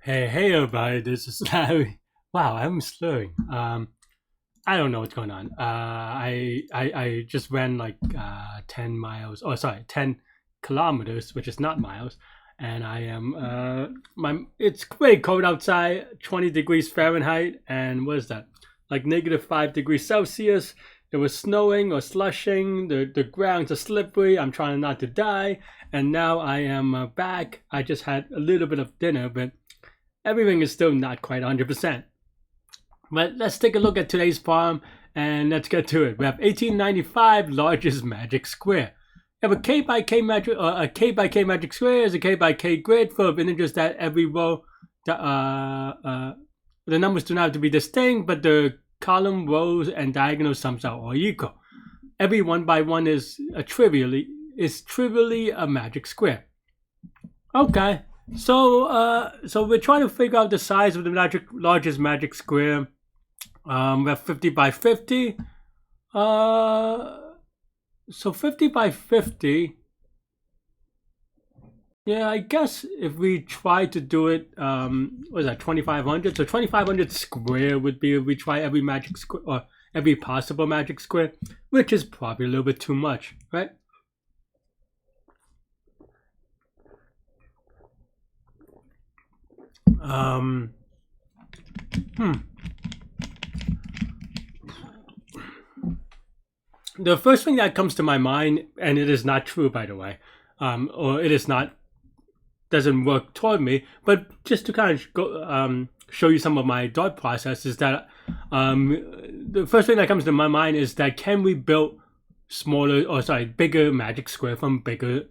Hey everybody, this is Larry. Wow, I'm slurring. I don't know what's going on. I just ran like 10 miles. Oh, sorry, 10 kilometers, which is not miles. And I am it's way cold outside, 20 degrees Fahrenheit, and what is that? Like -5 degrees Celsius. It was snowing or slushing. The grounds are slippery. I'm trying not to die. And now I am back. I just had a little bit of dinner, but everything is still not quite 100%. But let's take a look at today's problem and let's get to it. We have 1895 largest magic square. We have a k by k magic, a k by k magic square is a k by k grid full of integers that every row, the numbers do not have to be distinct, but the column, rows, and diagonal sums are all equal. Every 1 by 1 is trivially a magic square. Okay. So we're trying to figure out the size of the largest magic square. We have 50 by 50. So 50 by 50. Yeah, I guess if we try to do it, what is that, 2500? So 2500 square would be if we try every magic square or every possible magic square, which is probably a little bit too much, right? The first thing that comes to my mind, and it is not true, by the way, or it is not, doesn't work toward me, but just to kind of go, show you some of my thought process is that the first thing that comes to my mind is that can we build bigger magic square from bigger,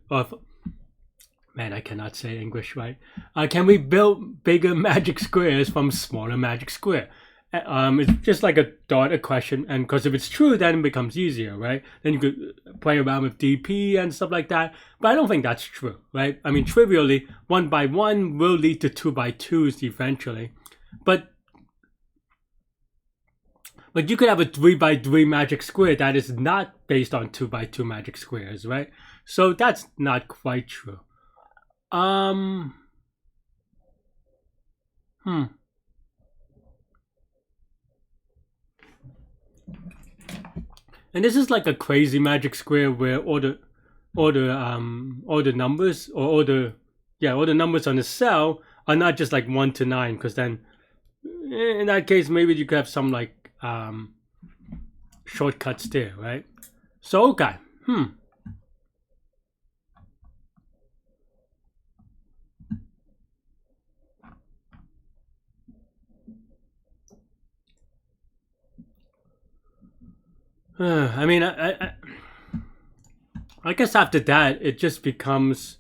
man, I cannot say English right. Can we build bigger magic squares from smaller magic square? It's just like a thought, a question, and because if it's true, then it becomes easier, right? Then you could play around with DP and stuff like that. But I don't think that's true, right? I mean, trivially, 1 by 1 will lead to 2 by 2s eventually, but you could have a 3 by 3 magic square that is not based on 2 by 2 magic squares, right? So that's not quite true. And this is like a crazy magic square where all the numbers or all the numbers on the cell are not just like 1 to 9, because then in that case maybe you could have some like shortcuts there, right? So okay, I mean, I guess after that it just becomes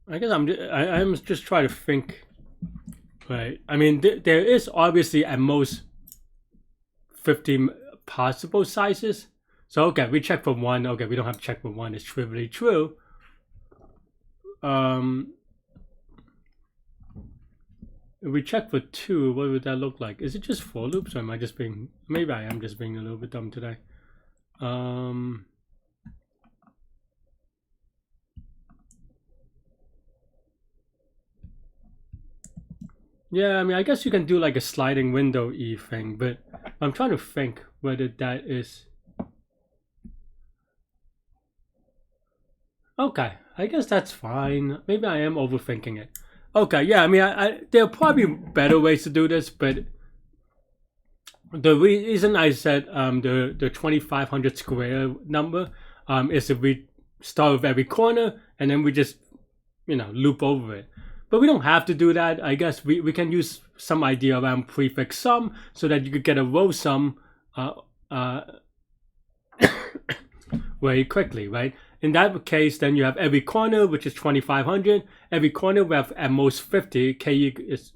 I guess I'm just trying to think, right? I mean, there is obviously at most 50 possible sizes. So okay, we check for 1. Okay, we don't have to check for 1. It's trivially true. If we check for 2, what would that look like? Is it just for loops, or am I just being? Maybe I am just being a little bit dumb today. Yeah, I mean, I guess you can do like a sliding window thing, but I'm trying to think whether that is. Okay, I guess that's fine. Maybe I am overthinking it. Okay, yeah, I mean, there are probably better ways to do this, but the reason I said the 2500 square number is if we start with every corner and then we just loop over it. But we don't have to do that. I guess we can use some idea around prefix sum so that you could get a row sum very quickly, right? In that case, then you have every corner, which is 2500. Every corner we have at most 50. K is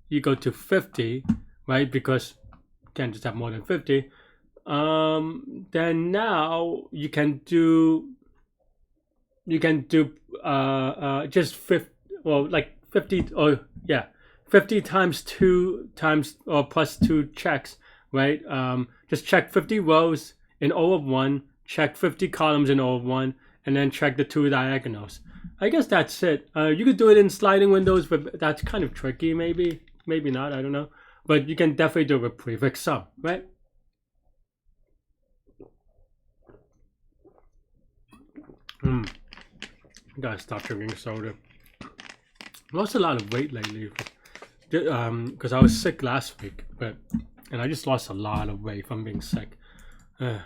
equal to 50, right? Because you can't just have more than 50. Then now you can do just 50, well, like 50, or yeah, 50 times 2 times or plus 2 checks, right? Just check 50 rows in O of 1, check 50 columns in O of 1, and then check the 2 diagonals. I guess that's it. You could do it in sliding windows, but that's kind of tricky, maybe not, I don't know. But you can definitely do it with prefix sum, right? Gotta stop drinking soda. Lost a lot of weight lately, because I was sick last week, and I just lost a lot of weight from being sick. Yeah.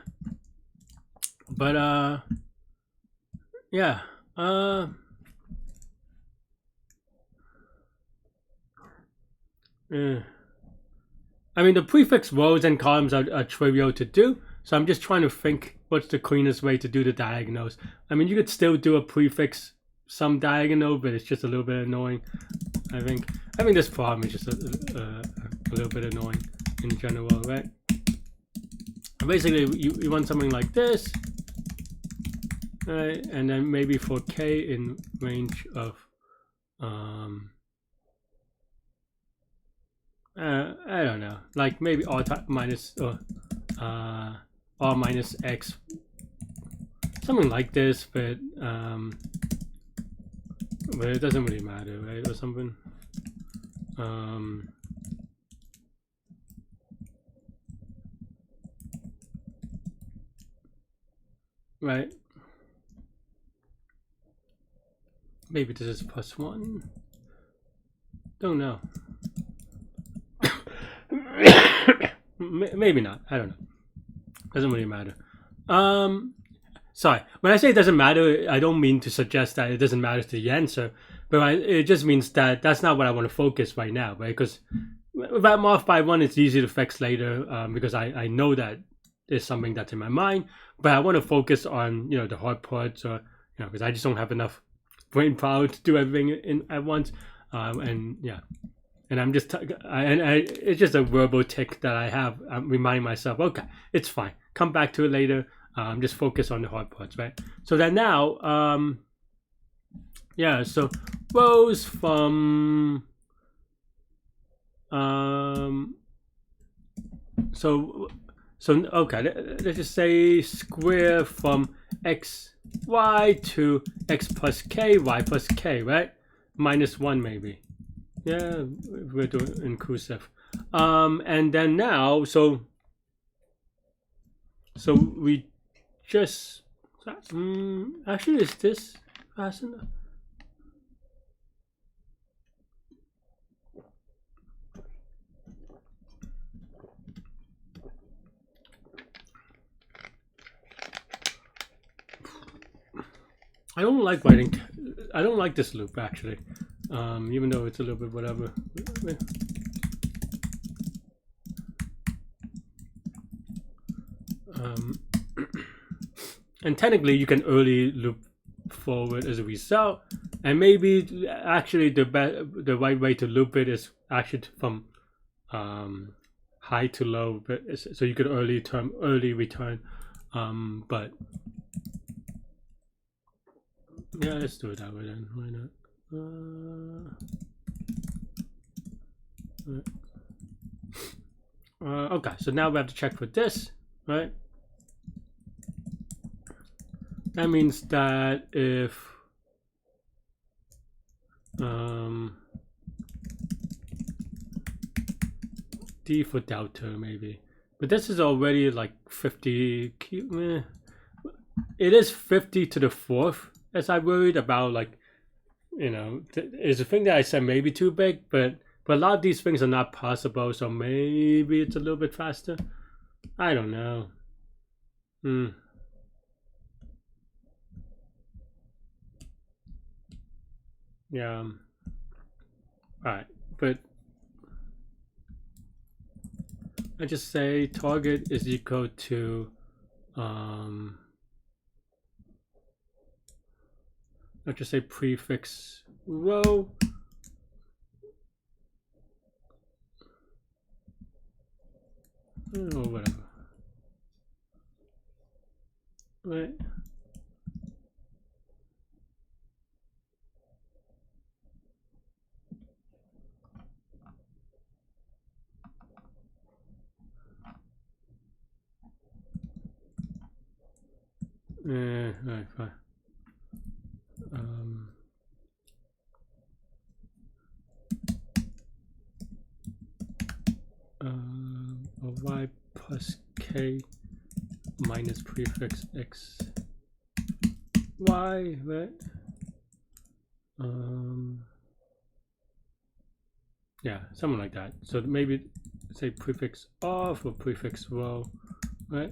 I mean, the prefix rows and columns are trivial to do, so I'm just trying to think what's the cleanest way to do the diagonals. I mean, you could still do a prefix sum diagonal, but it's just a little bit annoying, I think. I mean, this problem is just a little bit annoying in general, right? Basically, you want something like this, right? And then maybe for k in range of I don't know, like maybe r minus or r minus x, something like this, but it doesn't really matter, right? Or something. Right. Maybe this is +1. Don't know. Maybe not. I don't know. Doesn't really matter. Sorry. When I say it doesn't matter, I don't mean to suggest that it doesn't matter to the answer, but it just means that that's not what I want to focus right now, right? Because if I'm off by 1, it's easy to fix later, because I know that there's something that's in my mind, but I want to focus on, you know, the hard parts, or, you know, because I just don't have enough brain power to do everything at once, and yeah. And I'm just, it's just a verbal tick that I have. I'm reminding myself, okay, it's fine. Come back to it later. Just focus on the hard parts, right? So then now, yeah, so rows from, so okay, let's just say square from y to x plus k, y plus k, right? -1 maybe. Yeah, we're doing inclusive. And then now, so we just, actually, is this fast enough? I don't like writing. I don't like this loop, actually. Even though it's a little bit whatever. And technically you can early loop forward as a result, and maybe actually the right way to loop it is actually from high to low, but so you could early return, but yeah, let's do it that way then. Why not? Okay, so now we have to check for this, right? That means that if D for delta maybe, but this is already like 50 cube. It is 50 to the 4th, as I worried about, like, you know, is the thing that I said maybe too big, but a lot of these things are not possible, so maybe it's a little bit faster. I don't know. Yeah. Alright, but I just say target is equal to let's just say prefix row or whatever. right? Right, fine. Y plus k minus prefix x y, right? Yeah, something like that. So maybe say prefix r for prefix row, right?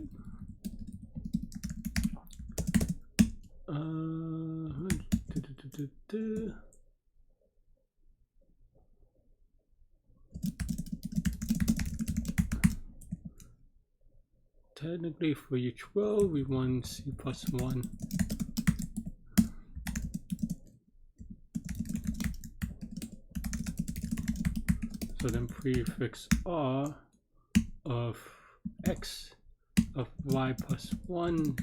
Technically, for each row, we want c plus 1. So then prefix r of x of y plus 1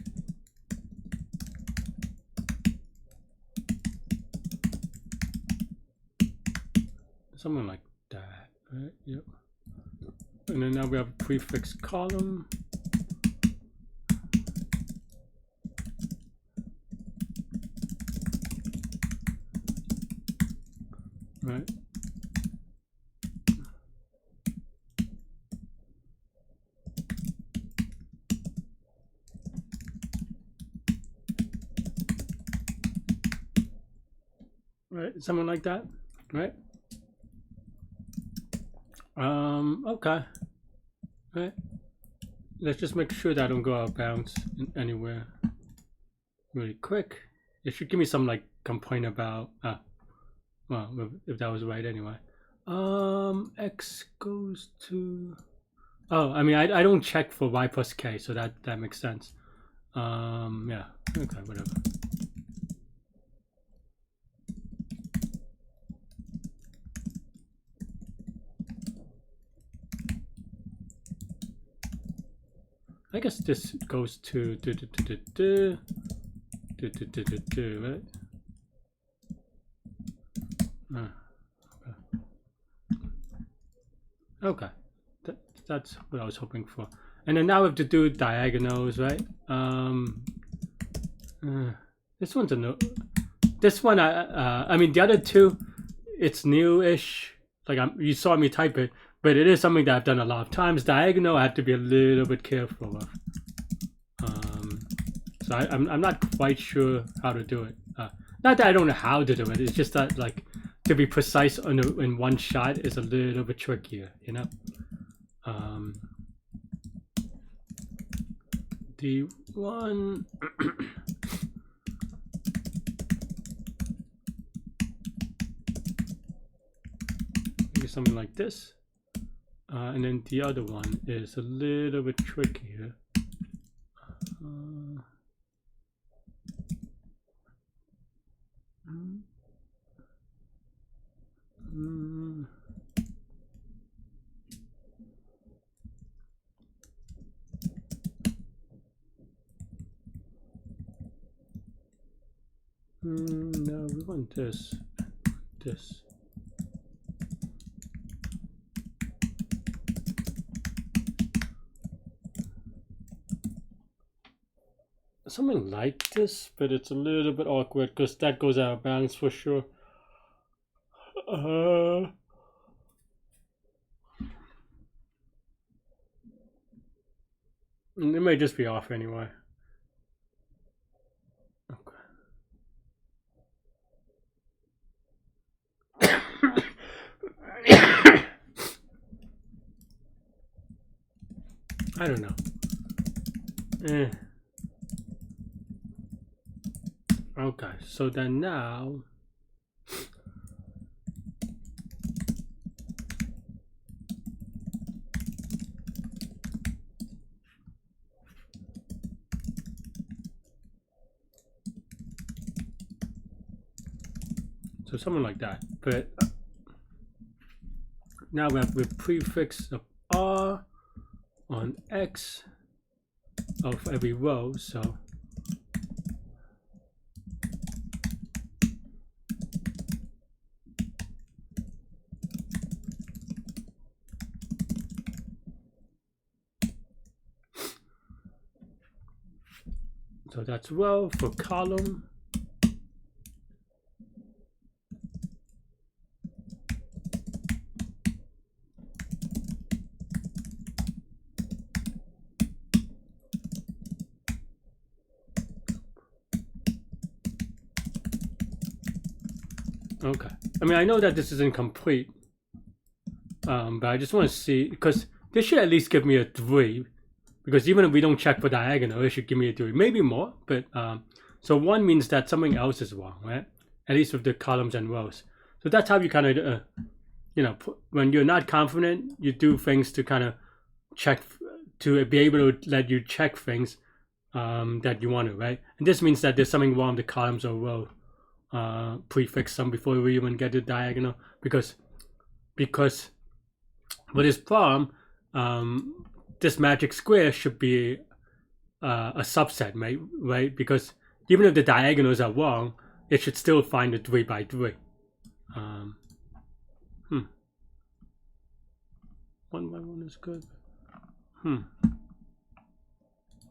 something like that, right? Yep. And then now we have a prefix column. Right. Right, something like that, right? Okay. Right. Let's just make sure that I don't go out of bounds anywhere really quick. It should give me some like complaint about well, if that was right anyway. X goes to, oh, I mean, I don't check for y plus k, so that makes sense. Yeah, okay, whatever. I guess this goes to right? Okay, that's what I was hoping for. And then now we have to do diagonals, right? This one's a no. This one, I mean, the other two, it's new-ish. Like you saw me type it, but it is something that I've done a lot of times. Diagonal, I have to be a little bit careful of. So I'm not quite sure how to do it. Not that I don't know how to do it. It's just that like to be precise in one shot is a little bit trickier, you know. D1. Maybe something like this. And then the other one is a little bit trickier. No, we want this. This. Something like this, but it's a little bit awkward because that goes out of bounds for sure. It may just be off anyway. I don't know. Okay, so then now so something like that, but now we have with prefix of r on x of every row, so So that's row. For column, okay. I mean, I know that this isn't complete, but I just want to see, because this should at least give me a 3, because even if we don't check for diagonal, it should give me a 3, maybe more, but so 1 means that something else is wrong, right? At least with the columns and rows. So that's how you kind of, you know, when you're not confident, you do things to kind of check, to be able to let you check things that you want to, right? And this means that there's something wrong with the columns or row prefix some before we even get to diagonal, because with this problem, this magic square should be a subset, right? Because even if the diagonals are wrong, it should still find a 3 by 3. 1 by 1 is good.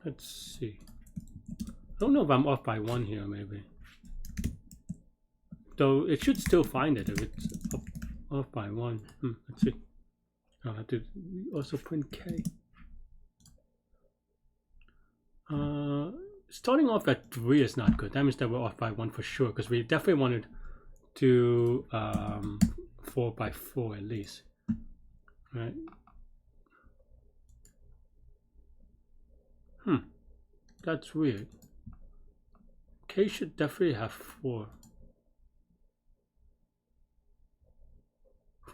Let's see. I don't know if I'm off by 1 here, maybe. Though it should still find it if it's off by 1. Let's see. I'll have to also print K. Starting off at 3 is not good. That means that we're off by 1 for sure, because we definitely wanted to 4 by 4 at least, right? That's weird. K should definitely have 4.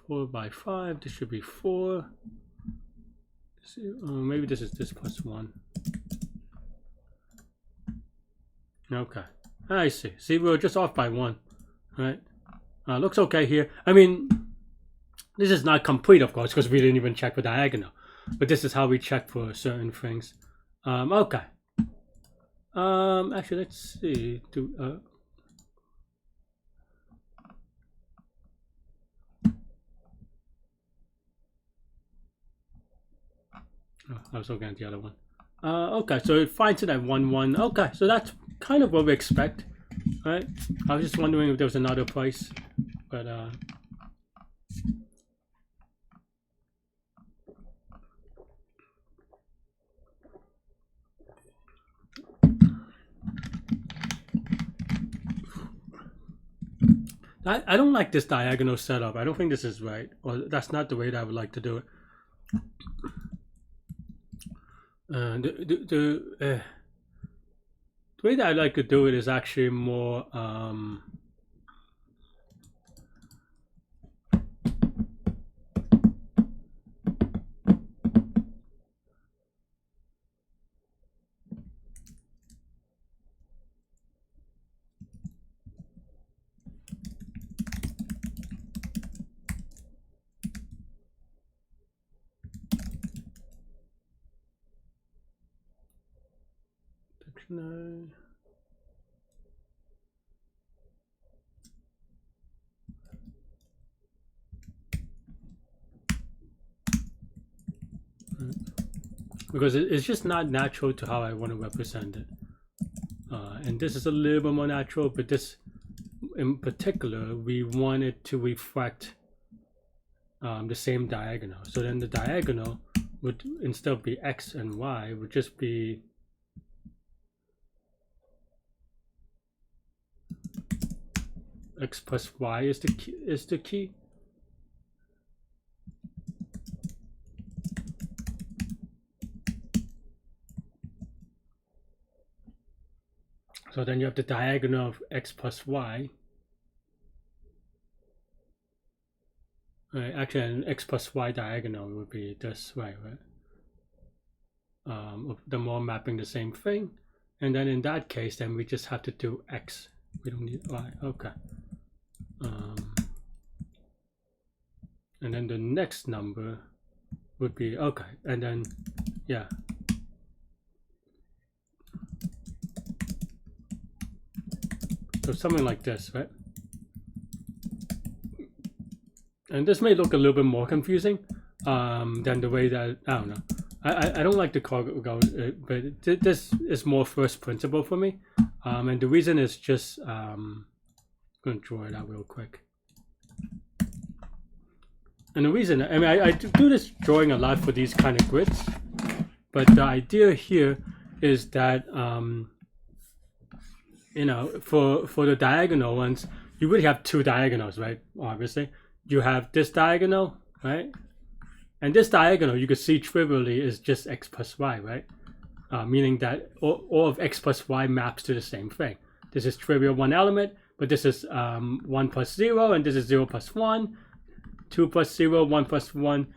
4 by 5. This should be 4. Maybe this is this plus 1. Okay, I see. See, we're just off by 1, right? Looks okay here. I mean, this is not complete, of course, because we didn't even check for diagonal. But this is how we check for certain things. Okay. Actually, let's see. I was looking at the other one. Okay, so it finds it at 1, 1. Okay, so that's kind of what we expect, right? I was just wondering if there was another place, but I don't like this diagonal setup. I don't think this is right, or that's not the way that I would like to do it. The way that I like to do it is actually more dictionary. Because it's just not natural to how I want to represent it. And this is a little bit more natural, but this in particular, we want it to reflect the same diagonal. So then the diagonal would, instead of be X and Y, would just be X plus Y is the key. So then you have the diagonal of X plus Y. Right, actually an X plus Y diagonal would be this way, right? The more mapping the same thing. And then in that case, then we just have to do X. We don't need Y, okay. And then the next number would be, okay, and then, yeah. So something like this, right? And this may look a little bit more confusing than the way that, I don't know. I don't like the call go, but this is more first principle for me, and the reason is just I'm gonna draw it out real quick. And the reason, I mean, I do this drawing a lot for these kind of grids, but the idea here is that you know, for the diagonal ones, you really have two diagonals, right? Obviously, you have this diagonal, right? And this diagonal, you can see trivially is just x plus y, right? Meaning that all of x plus y maps to the same thing. This is trivial one element, but this is 1 plus 0, and this is 0 plus 1, 2 plus 0, 1 plus 1.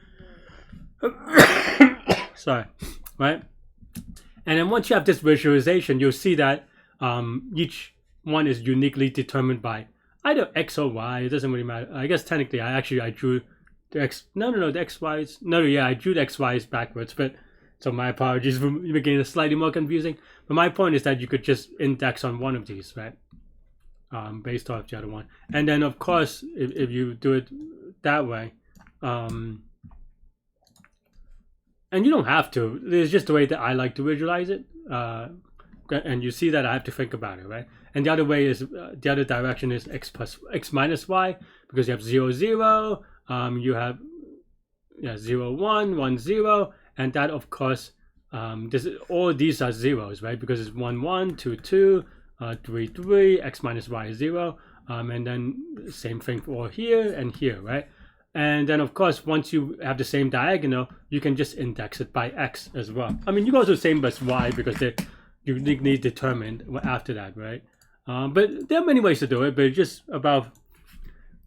Sorry, right? And then once you have this visualization, you'll see that each one is uniquely determined by either x or y. It doesn't really matter. I guess technically, I drew the x. No, the x y's. No, yeah, I drew the x y's backwards. But so my apologies for making it slightly more confusing. But my point is that you could just index on one of these, right? Based off the other one, and then of course, if you do it that way, and you don't have to. It's just the way that I like to visualize it. And you see that I have to think about it, right? And the other way is the other direction is x minus y, because you have 0, 0. You have 0, 1, 1, 0, and that of course all these are zeros, right? Because it's 1, 1, 2, 2, 3, 3. X minus y is 0, and then same thing for here and here, right? And then of course, once you have the same diagonal, you can just index it by x as well. I mean, you go to the same as y because they're uniquely determined after that, right? But there are many ways to do it, but it's just about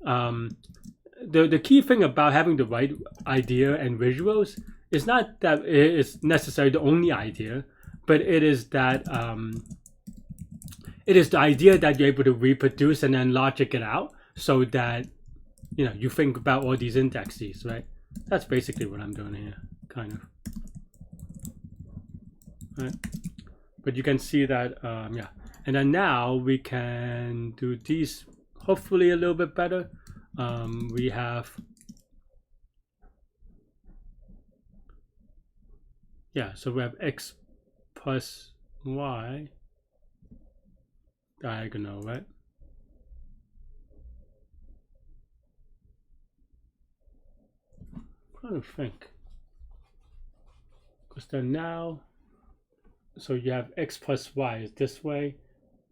the key thing about having the right idea and visuals is not that it is necessarily the only idea, but it is that it is the idea that you're able to reproduce and then logic it out so that you think about all these indexes, right? That's basically what I'm doing here, kind of. Right? But you can see that, yeah. And then now we can do these hopefully a little bit better. We have, yeah, so we have x plus y diagonal, right? I'm trying to think. Because then now, so you have x plus y is this way,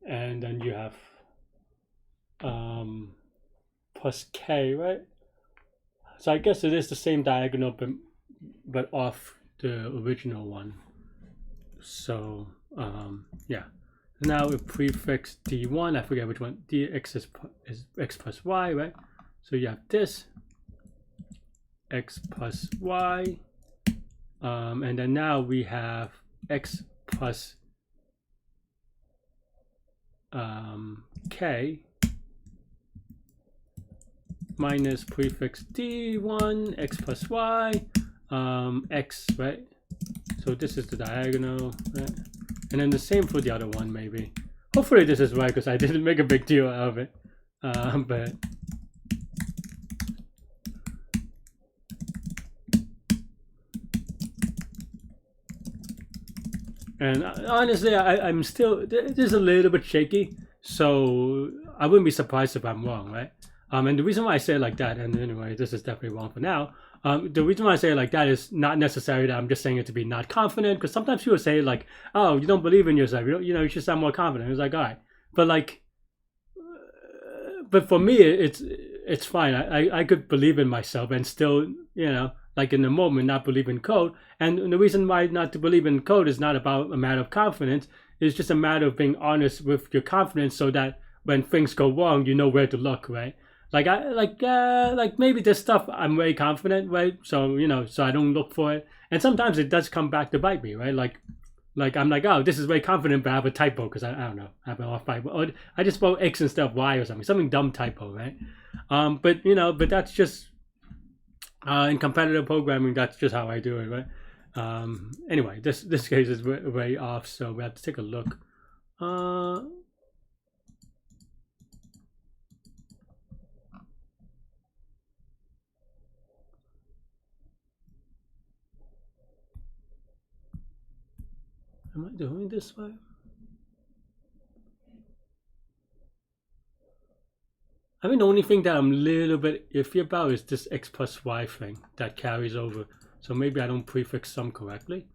and then you have plus k, right? So I guess it is the same diagonal, but off the original one. So yeah. Now we prefix d1. I forget which one. Dx is x plus y, right? So you have this x plus y, and then now we have x plus k minus prefix d1 x plus y x, right? So this is the diagonal, right? And then the same for the other one, maybe. Hopefully this is right because I didn't make a big deal out of it, but and honestly, I'm still, this is a little bit shaky, so I wouldn't be surprised if I'm wrong, right? And the reason why I say it like that, and anyway, this is definitely wrong for now. The reason why I say it like that is not necessarily that I'm just saying it to be not confident, because sometimes people say like, oh, you don't believe in yourself, you should sound more confident. It's like, all right, but like, but for me, it's fine. I could believe in myself and still, like in the moment, not believe in code. And the reason why not to believe in code is not about a matter of confidence. It's just a matter of being honest with your confidence, so that when things go wrong, you know where to look, right? Like maybe this stuff I'm very confident, right? So so I don't look for it, and sometimes it does come back to bite me, right? Like I'm like, oh, this is very confident, but I have a typo because I don't know, I have an off typo, or I just spelled x instead of y or something dumb typo, right? But that's just in competitive programming, that's just how I do it, right? Anyway, this case is way off, so we have to take a look. Am I doing this way? I mean, the only thing that I'm a little bit iffy about is this x plus y thing that carries over. So maybe I don't prefix sum correctly.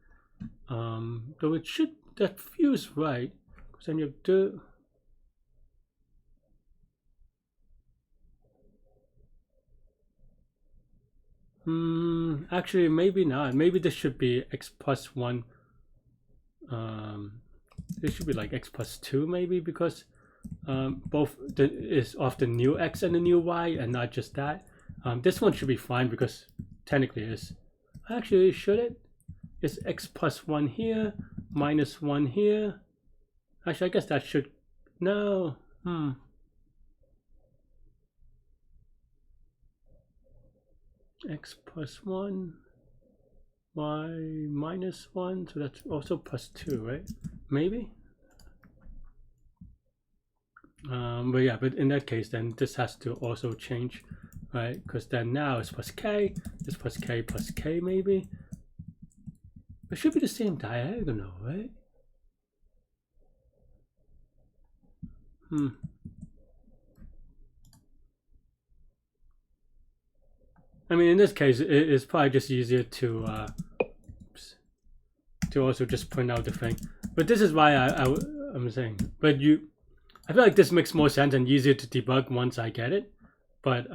Though it should, that feels right. Because then you do. Actually, maybe not. Maybe this should be x plus 1. This should be like x plus 2 maybe, because both is of the new x and the new y and not just that. This one should be fine because technically is. Actually, should it? It's x plus 1 here, minus 1 here. Actually, I guess that should. No. X plus 1, y minus 1, so that's also plus 2, right? Maybe? But yeah, but in that case, then this has to also change, right? Because then now it's plus k, it's plus k maybe. It should be the same diagonal, right? I mean, in this case, it's probably just easier to also just print out the thing. But this is why I'm saying. But I feel like this makes more sense and easier to debug once I get it. But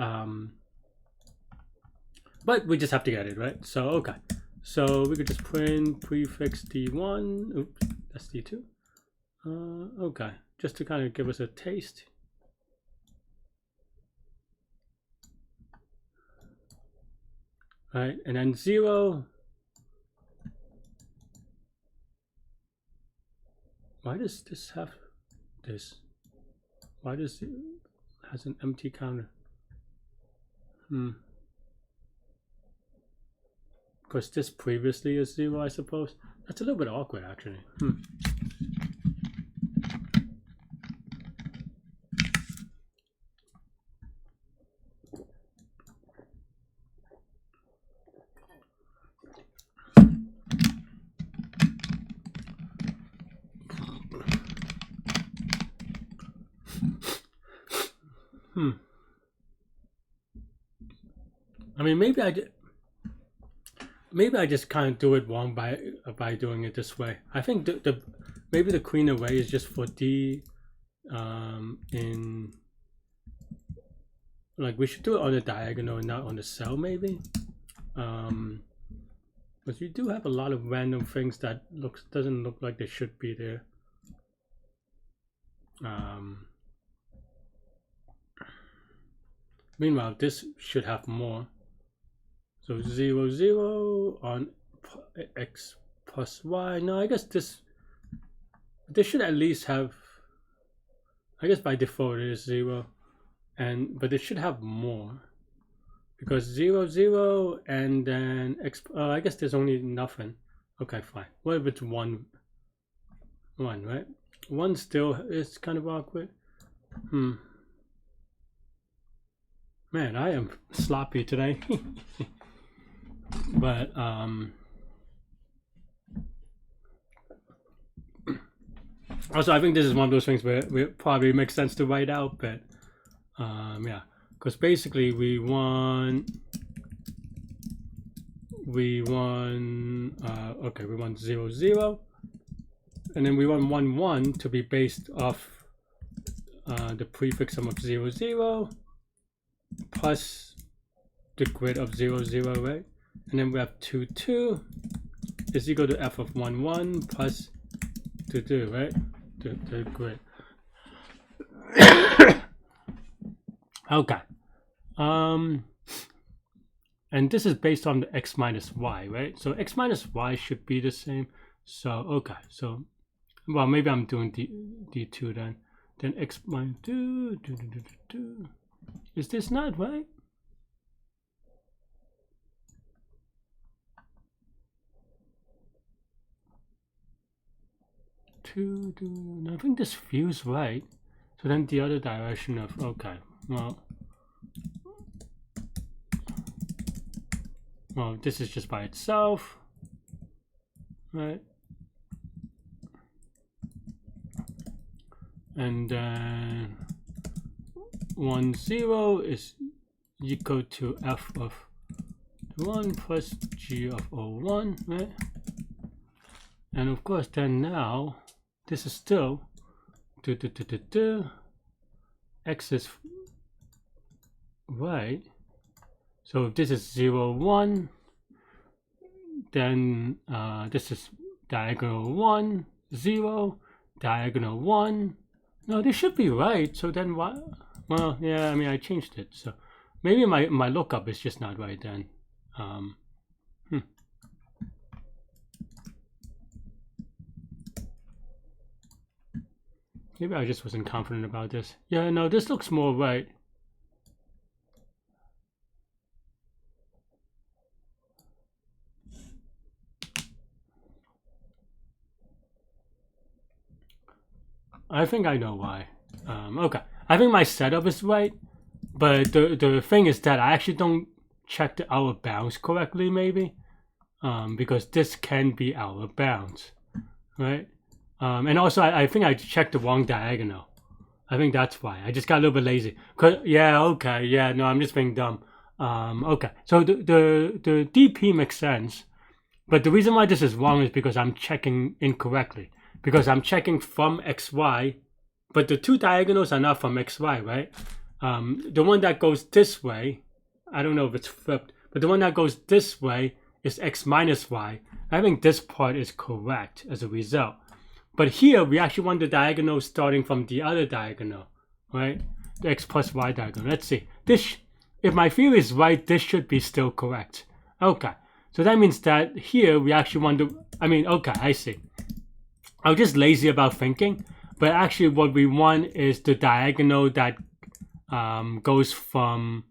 we just have to get it, right? So okay. So we could just print prefix D1. Oops, that's D2. Okay, just to kind of give us a taste. Right, and then 0. Why does this have this? Why does it has an empty counter? Because this previously is 0, I suppose. That's a little bit awkward, actually. I mean, maybe I just kind of do it wrong by doing it this way. I think maybe the cleaner way is just for D in like we should do it on the diagonal and not on the cell maybe. But you do have a lot of random things that doesn't look like they should be there. Meanwhile, this should have more. So 0, 0 on x plus y. No, I guess this should at least have. I guess by default it is 0, but it should have more because 0, 0 and then x. I guess there's only nothing. Okay, fine. What if it's 1, 1, right? 1 still is kind of awkward. Man, I am sloppy today. But also I think this is one of those things where it probably makes sense to write out, but yeah, because basically we want 0, 0, and then we want 1, 1 to be based off the prefix sum of 0, 0 plus the grid of 0, 0, right? And then we have 2, 2 is equal to f of 1, 1 plus 2, 2, right? The grid. Okay. And this is based on the x minus y, right? So x minus y should be the same. So okay. So well, maybe I'm doing D2 then. Then x minus 2. Is this not right? I think this feels right. So then the other direction of okay, well, this is just by itself, right? and then 1 0 is equal to f of 1 plus g of 01, right? And of course, then now this is still x is right. So if this is 0 1, then this is diagonal 1 0, diagonal 1. No, this should be right. So then what? Well, yeah, I mean, I changed it. So maybe my lookup is just not right then. Maybe I just wasn't confident about this. Yeah, no, this looks more right. I think I know why. Okay, I think my setup is right, but the thing is that I actually don't check the out of bounds correctly, maybe, because this can be out of bounds, right? And also I think I checked the wrong diagonal. I think that's why. I just got a little bit lazy. Yeah, okay, yeah, no, I'm just being dumb. Okay, so the DP makes sense, but the reason why this is wrong is because I'm checking incorrectly. Because I'm checking from XY, but the two diagonals are not from XY, right? The one that goes this way, I don't know if it's flipped, but the one that goes this way is X minus Y. I think this part is correct as a result. But here, we actually want the diagonal starting from the other diagonal, right? The X plus Y diagonal. Let's see. This, if my theory is right, this should be still correct. Okay. So that means that here, we actually want to, okay, I see. I was just lazy about thinking, but actually what we want is the diagonal that goes from,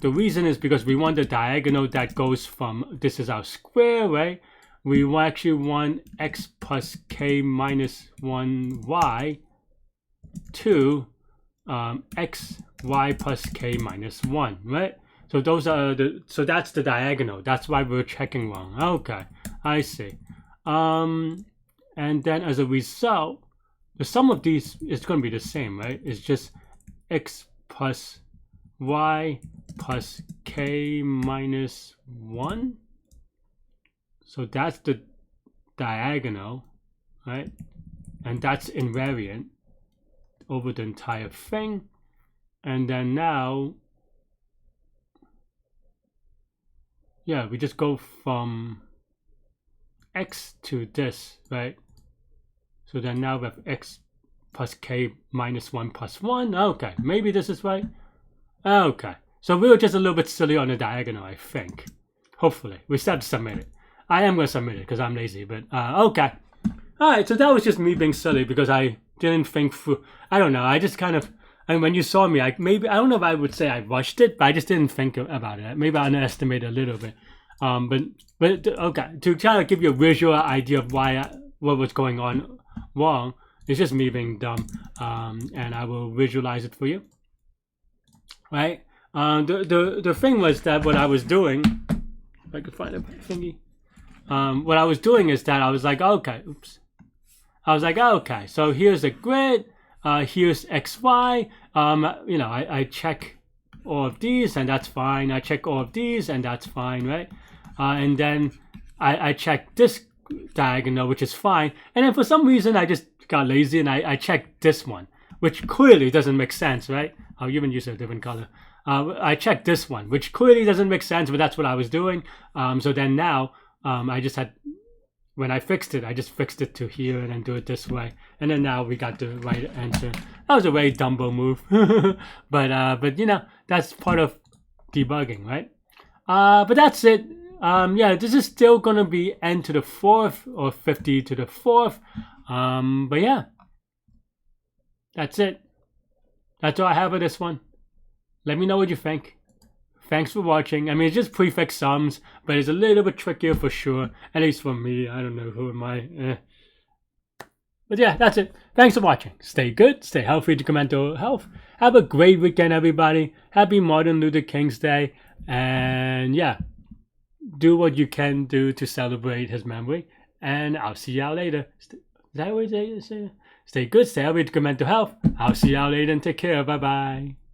the reason is because we want the diagonal that goes from, this is our square, right? We actually want x plus k minus 1y to x, y plus k minus 1, right? So those are so that's the diagonal. That's why we're checking wrong. Okay, I see. And then as a result, the sum of these is going to be the same, right? It's just x plus y plus k minus 1. So that's the diagonal, right? And that's invariant over the entire thing. And then now, yeah, we just go from x to this, right? So then now we have x plus k minus 1 plus 1. Okay, maybe this is right. Okay, so we were just a little bit silly on the diagonal, I think. Hopefully. We still have to submit it. I am going to submit it because I'm lazy, but okay. Alright, so that was just me being silly because I didn't think through. I don't know, I just kind of, when you saw me, I don't know if I would say I rushed it, but I just didn't think about it. Maybe I underestimated a little bit. But okay, to try to give you a visual idea of what was going on wrong, it's just me being dumb, and I will visualize it for you. Right? The thing was that what I was doing, if I could find a thingy, what I was doing is that I was like, okay, I was like, okay, so here's a grid, here's XY, I check all of these and that's fine. I check all of these and that's fine, right? And then I check this diagonal, which is fine. And then for some reason, I just got lazy and I checked this one, which clearly doesn't make sense, right? I'll even use a different color. I checked this one, which clearly doesn't make sense, but that's what I was doing. So then now I just had, when I fixed it, I just fixed it to here and then do it this way. And then now we got the right answer. That was a very Dumbo move. but you know, that's part of debugging, right? But that's it. Yeah, this is still going to be n to the 4th or 50 to the 4th. But yeah, that's it. That's all I have for this one. Let me know what you think. Thanks for watching. I mean, it's just prefix sums, but it's a little bit trickier for sure. At least for me. I don't know, who am I? But yeah, that's it. Thanks for watching. Stay good, stay healthy to mental health. Have a great weekend, everybody. Happy Martin Luther King's Day. And yeah, do what you can do to celebrate his memory. And I'll see y'all later. Is that what they say? Stay good, stay healthy, good mental health. I'll see y'all later and take care. Bye bye.